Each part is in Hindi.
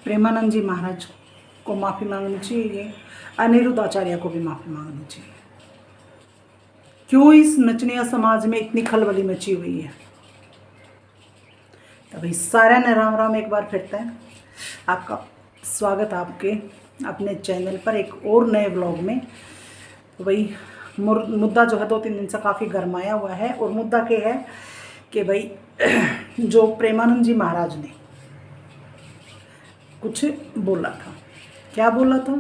प्रेमानंद जी महाराज को माफ़ी मांगनी चाहिए, अनिरुद्ध आचार्य को भी माफ़ी मांगनी चाहिए। क्यों इस नचनिया समाज में इतनी खलबली मची हुई है? तो भाई सारा ने राम राम एक बार फिरता है। आपका स्वागत आपके अपने चैनल पर एक और नए व्लॉग में। तो भाई मुद्दा जो है 2-3 दिन से काफ़ी गरमाया हुआ है, और मुद्दा क्या है कि भाई जो प्रेमानंद जी महाराज ने कुछ बोला था। क्या बोला था?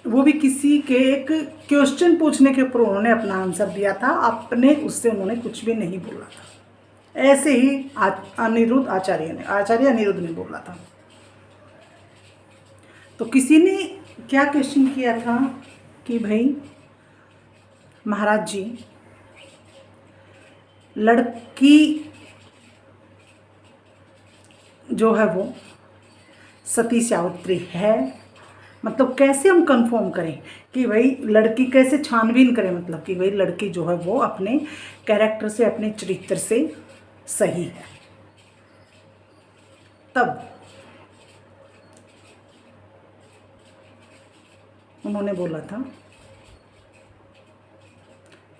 वो भी किसी के एक क्वेश्चन पूछने के ऊपर उन्होंने अपना आंसर दिया था, अपने उससे उन्होंने कुछ भी नहीं बोला था। ऐसे ही अनिरुद्ध आचार्य अनिरुद्ध ने बोला था। तो किसी ने क्या क्वेश्चन किया था कि भाई महाराज जी, लड़की जो है वो सती सावित्री है, मतलब कैसे हम कंफर्म करें कि भाई लड़की कैसे छानबीन करें, मतलब कि भाई लड़की जो है वो अपने कैरेक्टर से, अपने चरित्र से सही है। तब उन्होंने बोला था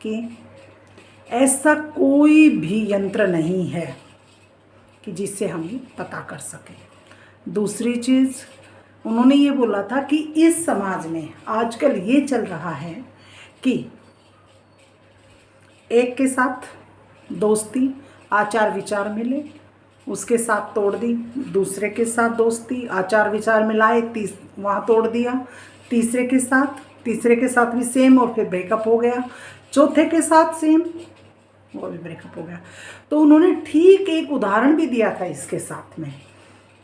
कि ऐसा कोई भी यंत्र नहीं है कि जिससे हम पता कर सकें। दूसरी चीज़ उन्होंने ये बोला था कि इस समाज में आजकल ये चल रहा है कि एक के साथ दोस्ती, आचार विचार मिले, उसके साथ तोड़ दी, दूसरे के साथ दोस्ती, आचार विचार मिलाए, वहाँ तोड़ दिया, तीसरे के साथ भी सेम, और फिर ब्रेकअप हो गया, चौथे के साथ सेम, वो भी ब्रेकअप हो गया। तो उन्होंने ठीक एक उदाहरण भी दिया था इसके साथ में,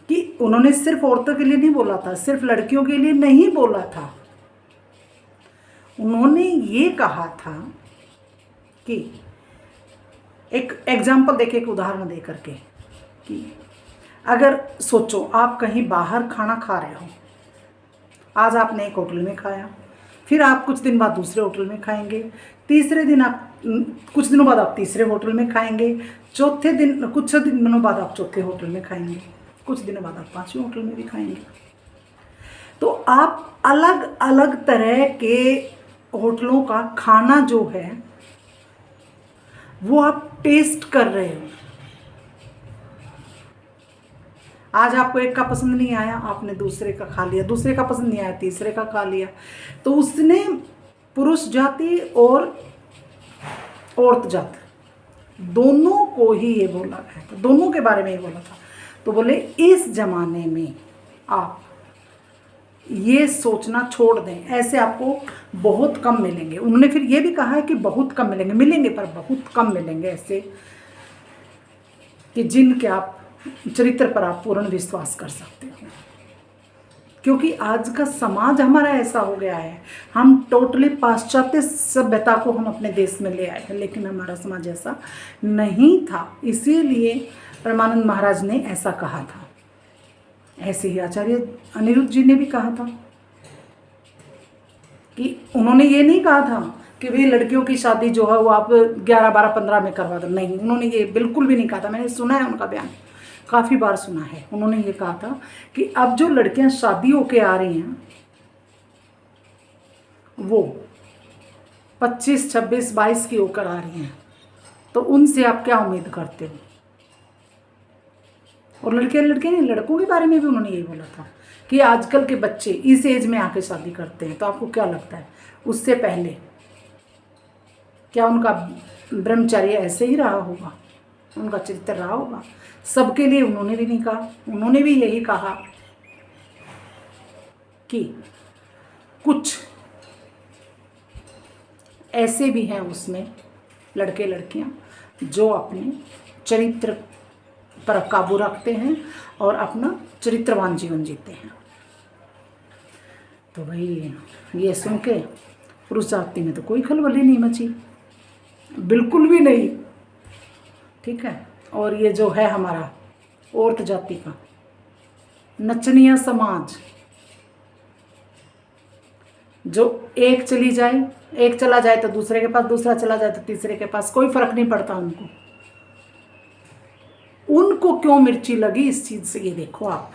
कि उन्होंने सिर्फ औरतों के लिए नहीं बोला था, सिर्फ लड़कियों के लिए नहीं बोला था। उन्होंने ये कहा था कि एक एग्जाम्पल देके, एक उदाहरण दे करके, कि अगर सोचो आप कहीं बाहर खाना खा रहे हो, आज आपने एक होटल में खाया, फिर आप कुछ दिन बाद दूसरे होटल में खाएंगे, तीसरे दिन आप कुछ दिनों बाद आप तीसरे होटल में खाएंगे, कुछ दिनों बाद आप चौथे होटल में खाएंगे, कुछ दिनों बाद आप 5वें होटल में भी खाएंगे। तो आप अलग अलग तरह के होटलों का खाना जो है वो आप टेस्ट कर रहे हो। आज आपको एक का पसंद नहीं आया, आपने दूसरे का खा लिया, दूसरे का पसंद नहीं आया, तीसरे का खा लिया। तो उसने पुरुष जाति और औरत जाति दोनों को ही ये बोला है, तो दोनों के बारे में ये बोला था। तो बोले इस जमाने में आप ये सोचना छोड़ दें, ऐसे आपको बहुत कम मिलेंगे। उन्होंने फिर ये भी कहा है कि बहुत कम मिलेंगे पर बहुत कम मिलेंगे ऐसे कि जिनके आप चरित्र पर आप पूर्ण विश्वास कर सकते हो। क्योंकि आज का समाज हमारा ऐसा हो गया है, हम टोटली पाश्चात्य सभ्यता को हम अपने देश में ले आए हैं, लेकिन हमारा समाज ऐसा नहीं था। इसीलिए प्रेमानंद महाराज ने ऐसा कहा था। ऐसे ही आचार्य अनिरुद्ध जी ने भी कहा था कि उन्होंने ये नहीं कहा था कि भाई लड़कियों की शादी जो है वो आप 11, 12, 15 में करवा दो। नहीं, उन्होंने ये बिल्कुल भी नहीं कहा था। मैंने सुना है उनका बयान, काफ़ी बार सुना है। उन्होंने ये कहा था कि अब जो लड़कियां शादी होके आ रही हैं वो 25, 26, 22 की होकर आ रही हैं, तो उनसे आप क्या उम्मीद करते हो? और लड़के नहीं, लड़कों के बारे में भी उन्होंने यही बोला था कि आजकल के बच्चे इस एज में आके शादी करते हैं। तो आपको क्या लगता है उससे पहले क्या उनका ब्रह्मचर्य ऐसे ही रहा होगा, उनका चरित्र रहा होगा? सबके लिए उन्होंने भी नहीं कहा। उन्होंने भी यही कहा कि कुछ ऐसे भी हैं उसमें लड़के लड़कियां जो अपने चरित्र पर काबू रखते हैं और अपना चरित्रवान जीवन जीते हैं। तो भाई ये सुन के पुरुष जाति में तो कोई खलबली नहीं मची, बिल्कुल भी नहीं। ठीक है। और ये जो है हमारा औरत जाति का नचनिया समाज, जो एक चला जाए तो दूसरे के पास, दूसरा चला जाए तो तीसरे के पास, कोई फर्क नहीं पड़ता उनको। उन उनको क्यों मिर्ची लगी इस चीज़ से ये देखो आप।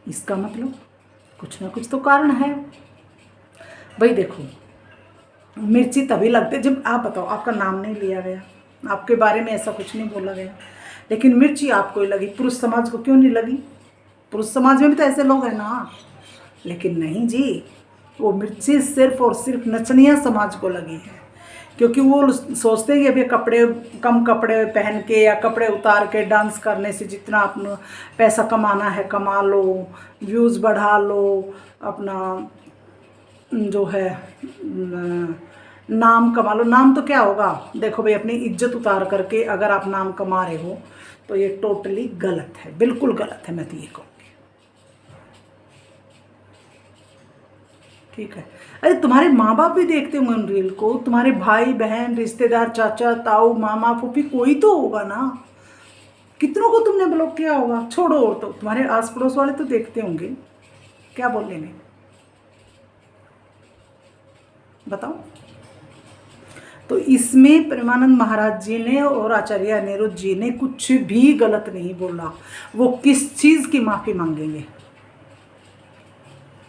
इसका मतलब कुछ ना कुछ तो कारण है भाई। देखो मिर्ची तभी लगती है जब, आप बताओ, आपका नाम नहीं लिया गया, आपके बारे में ऐसा कुछ नहीं बोला गया, लेकिन मिर्ची आपको ही लगी। पुरुष समाज को क्यों नहीं लगी? पुरुष समाज में भी तो ऐसे लोग हैं ना। लेकिन नहीं जी, वो मिर्ची सिर्फ और सिर्फ नचनिया समाज को लगी है, क्योंकि वो सोचते हैं कि अभी कम कपड़े पहन के या कपड़े उतार के डांस करने से जितना अपना पैसा कमाना है कमा लो, व्यूज़ बढ़ा लो, अपना जो है नाम कमा लो। नाम तो क्या होगा, देखो भाई, अपनी इज्जत उतार करके अगर आप नाम कमा रहे हो तो ये टोटली गलत है, बिल्कुल गलत है, मैं तो ये कहूँगी। ठीक है, अरे तुम्हारे माँ बाप भी देखते होंगे उन रील को, तुम्हारे भाई बहन रिश्तेदार चाचा ताऊ मामा फूफी कोई तो होगा ना। कितनों को तुमने ब्लॉक किया होगा, छोड़ो, और तो तुम्हारे आस पड़ोस वाले तो देखते होंगे, क्या बोलेंगे बताओ। तो इसमें प्रेमानंद महाराज जी ने और आचार्य अनिरुद्ध जी ने कुछ भी गलत नहीं बोला। वो किस चीज़ की माफ़ी मांगेंगे?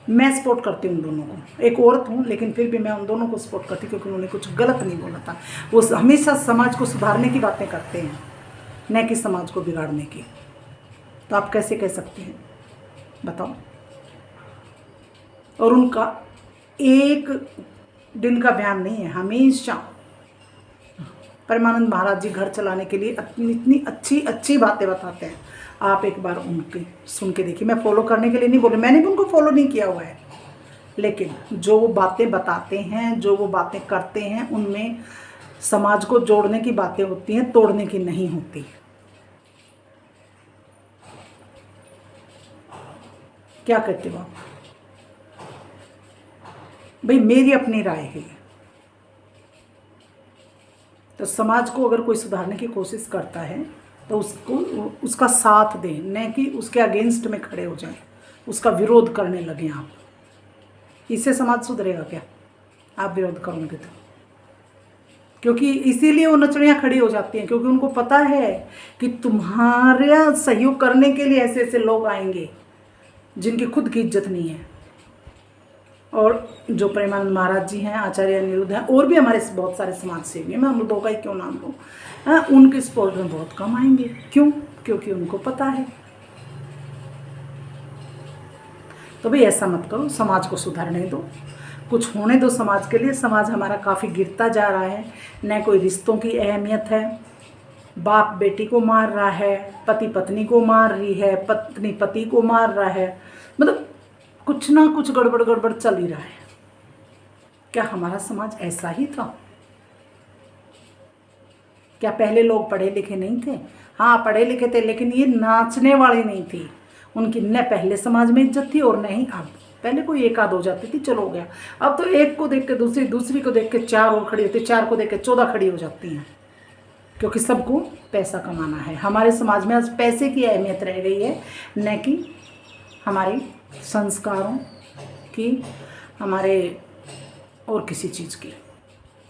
मैं सपोर्ट करती हूँ उन दोनों को, एक औरत हूँ लेकिन फिर भी मैं उन दोनों को सपोर्ट करती हूँ, क्योंकि उन्होंने कुछ गलत नहीं बोला था। वो हमेशा समाज को सुधारने की बातें करते हैं, न कि समाज को बिगाड़ने की। तो आप कैसे कह सकते हैं बताओ? और उनका एक दिन का बयान नहीं है, हमेशा परमानंद महाराज जी घर चलाने के लिए इतनी अच्छी अच्छी बातें बताते हैं। आप एक बार उनकी सुन के देखिए। मैं फॉलो करने के लिए नहीं बोल रही, मैंने भी उनको फॉलो नहीं किया हुआ है, लेकिन जो वो बातें बताते हैं, जो वो बातें करते हैं, उनमें समाज को जोड़ने की बातें होती हैं, तोड़ने की नहीं होती। क्या कहते हो आप भाई? मेरी अपनी राय है। तो समाज को अगर कोई सुधारने की कोशिश करता है तो उसको उसका साथ दें, न कि उसके अगेंस्ट में खड़े हो जाएं, उसका विरोध करने लगें आप। इससे समाज सुधरेगा क्या? आप विरोध करोगे तो। क्योंकि इसीलिए वो नचनियाँ खड़ी हो जाती हैं, क्योंकि उनको पता है कि तुम्हारा सहयोग करने के लिए ऐसे ऐसे लोग आएंगे जिनकी खुद की इज्जत नहीं है। और जो प्रेमानंद महाराज जी हैं, आचार्य अनिरुद्ध हैं, और भी हमारे बहुत सारे समाज सेवी हैं, मैं उन दो का ही क्यों नाम लूँ, उनके सपोर्ट में बहुत कम आएंगे। क्यों? क्योंकि उनको पता है। तो भाई ऐसा मत करो, समाज को सुधारने दो, कुछ होने दो समाज के लिए। समाज हमारा काफ़ी गिरता जा रहा है, न कोई रिश्तों की अहमियत है, बाप बेटी को मार रहा है, पति पत्नी को मार रही है, पत्नी पति को मार रहा है, मतलब कुछ ना कुछ गड़बड़ गड़बड़ चल ही रहा है। क्या हमारा समाज ऐसा ही था? क्या पहले लोग पढ़े लिखे नहीं थे? हाँ, पढ़े लिखे थे, लेकिन ये नाचने वाले नहीं थे। उनकी न पहले समाज में इज्जत थी और न ही अब। पहले कोई एक आध हो जाती थी, चलो हो गया। अब तो एक को देख के दूसरी, दूसरी को देख के चार और खड़ी होती, चार को देख के 14 खड़ी हो जाती हैं, क्योंकि सबको पैसा कमाना है। हमारे समाज में आज पैसे की अहमियत रह गई है, न कि हमारे संस्कारों की, हमारे और किसी चीज़ की।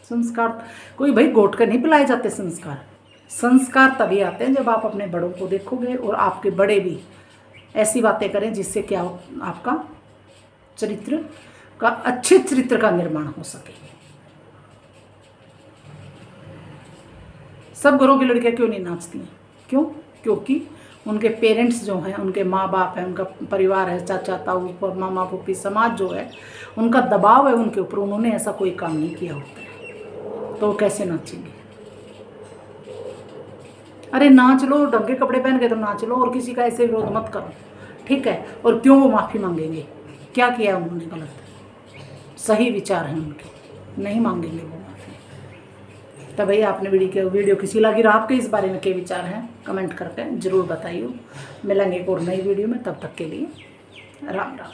संस्कार कोई भाई घोट कर नहीं पिलाए जाते। संस्कार तभी आते हैं जब आप अपने बड़ों को देखोगे और आपके बड़े भी ऐसी बातें करें जिससे क्या हो, आपका चरित्र का, अच्छे चरित्र का निर्माण हो सके। सब घरों की लड़कियां क्यों नहीं नाचती हैं? क्यों? क्योंकि उनके पेरेंट्स जो हैं, उनके माँ बाप हैं, उनका परिवार है, चाचा ताऊ मामा फूफी, समाज जो है, उनका दबाव है उनके ऊपर। उन्होंने ऐसा कोई काम नहीं किया होता है, तो वो कैसे नाचेंगे? अरे नाच लो, ढंग के कपड़े पहन के तो नाच लो, और किसी का ऐसे विरोध मत करो, ठीक है? और क्यों वो माफ़ी मांगेंगे? क्या किया उन्होंने गलत? सही विचार हैं उनके, नहीं मांगेंगे वो माफ़ी। तो भाई आपने वीडियो किसी लगी रहा, आपके इस बारे में क्या विचार हैं कमेंट करके ज़रूर बताइए। मिलेंगे एक और नई वीडियो में, तब तक के लिए राम राम।